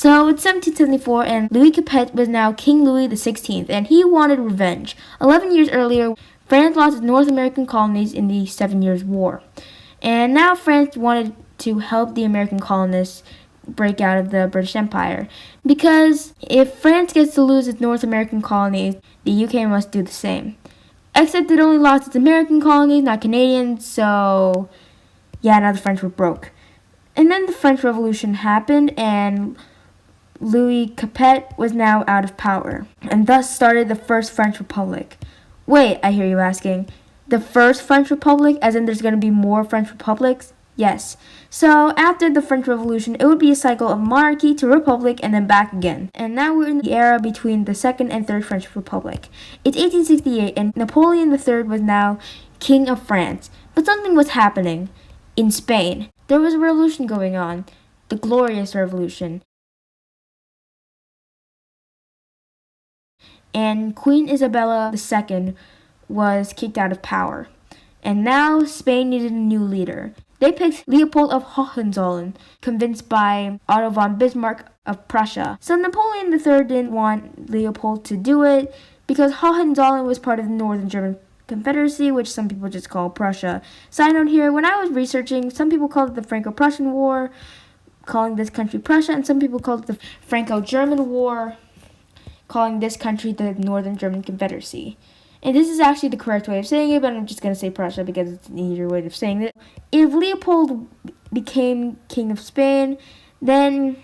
So it's 1774, and Louis Capet was now King Louis XVI, and he wanted revenge. 11 years earlier, France lost its North American colonies in the 7 Years' War. And now France wanted to help the American colonists break out of the British Empire. Because if France gets to lose its North American colonies, the UK must do the same. Except it only lost its American colonies, not Canadian, so yeah, now the French were broke. And then the French Revolution happened, and Louis Capet was now out of power, and thus started the First French Republic. Wait, I hear you asking. The First French Republic, as in there's going to be more French Republics? Yes. So after the French Revolution, it would be a cycle of monarchy to republic and then back again. And now we're in the era between the Second and Third French Republic. It's 1868, and Napoleon III was now King of France. But something was happening in Spain. There was a revolution going on, the Glorious Revolution. And Queen Isabella II was kicked out of power. And now Spain needed a new leader. They picked Leopold of Hohenzollern, convinced by Otto von Bismarck of Prussia. So Napoleon III didn't want Leopold to do it because Hohenzollern was part of the Northern German Confederacy, which some people just call Prussia. Side note here, when I was researching, some people called it the Franco-Prussian War, calling this country Prussia, and some people called it the Franco-German War, calling this country the Northern German Confederacy. And this is actually the correct way of saying it, but I'm just going to say Prussia because it's an easier way of saying it. If Leopold became king of Spain, then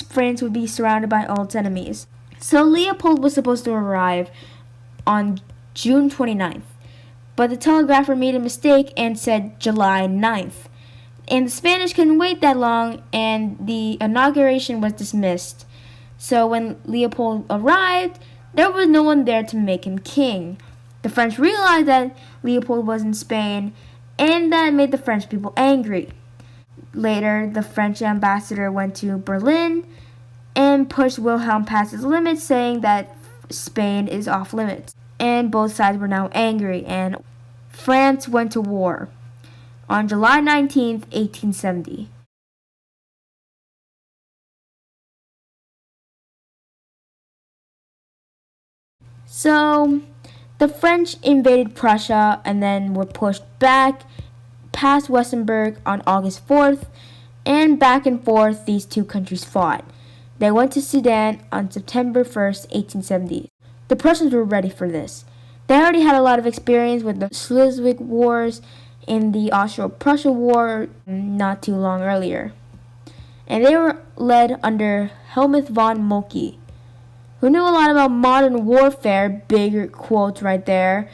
France would be surrounded by all its enemies. So Leopold was supposed to arrive on June 29th, but the telegrapher made a mistake and said July 9th. And the Spanish couldn't wait that long, and the inauguration was dismissed. So when Leopold arrived, there was no one there to make him king. The French realized that Leopold was in Spain, and that made the French people angry. Later, the French ambassador went to Berlin and pushed Wilhelm past his limits, saying that Spain is off limits. And both sides were now angry, and France went to war on July 19th, 1870. So the French invaded Prussia and then were pushed back past Weissenberg on August 4th, and back and forth these two countries fought. They went to Sudan on September 1st, 1870. The Prussians were ready for this. They already had a lot of experience with the Schleswig Wars and the Austro-Prussia War not too long earlier. And they were led under Helmuth von Moltke, who knew a lot about modern warfare, big quotes right there,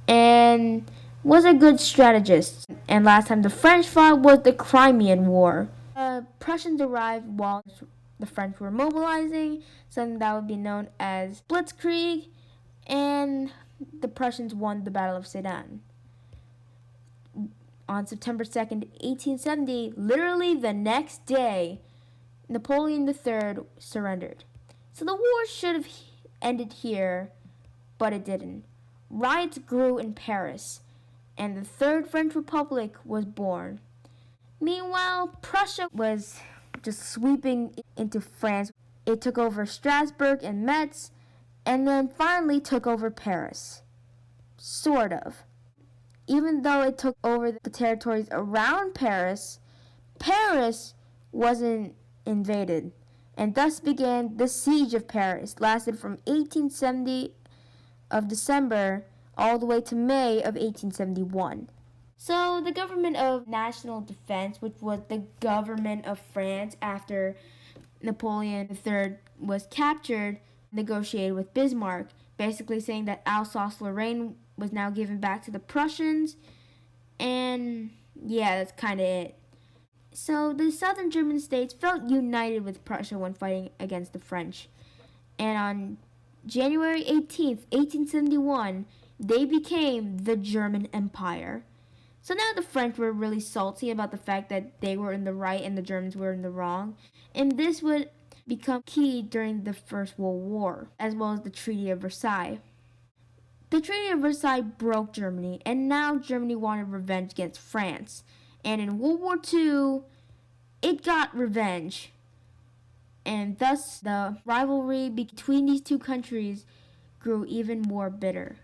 and was a good strategist. And last time the French fought was the Crimean War. Prussians arrived while the French were mobilizing, something that would be known as blitzkrieg, and the Prussians won the Battle of Sedan. On September 2nd, 1870, literally the next day, Napoleon III surrendered. So the war should have ended here, but it didn't. Riots grew in Paris, and the Third French Republic was born. Meanwhile, Prussia was just sweeping into France. It took over Strasbourg and Metz, and then finally took over Paris. Sort of. Even though it took over the territories around Paris, Paris wasn't invaded. And thus began the Siege of Paris, lasted from 1870 of December all the way to May of 1871. So the government of national defense, which was the government of France after Napoleon III was captured, negotiated with Bismarck, basically saying that Alsace-Lorraine was now given back to the Prussians, and yeah, that's kind of it. So the southern German states felt united with Prussia when fighting against the French. And on January 18th, 1871, they became the German Empire. So now the French were really salty about the fact that they were in the right and the Germans were in the wrong. And this would become key during the First World War, as well as the Treaty of Versailles. The Treaty of Versailles broke Germany, and now Germany wanted revenge against France. And in World War II, it got revenge. and thus the rivalry between these two countries grew even more bitter.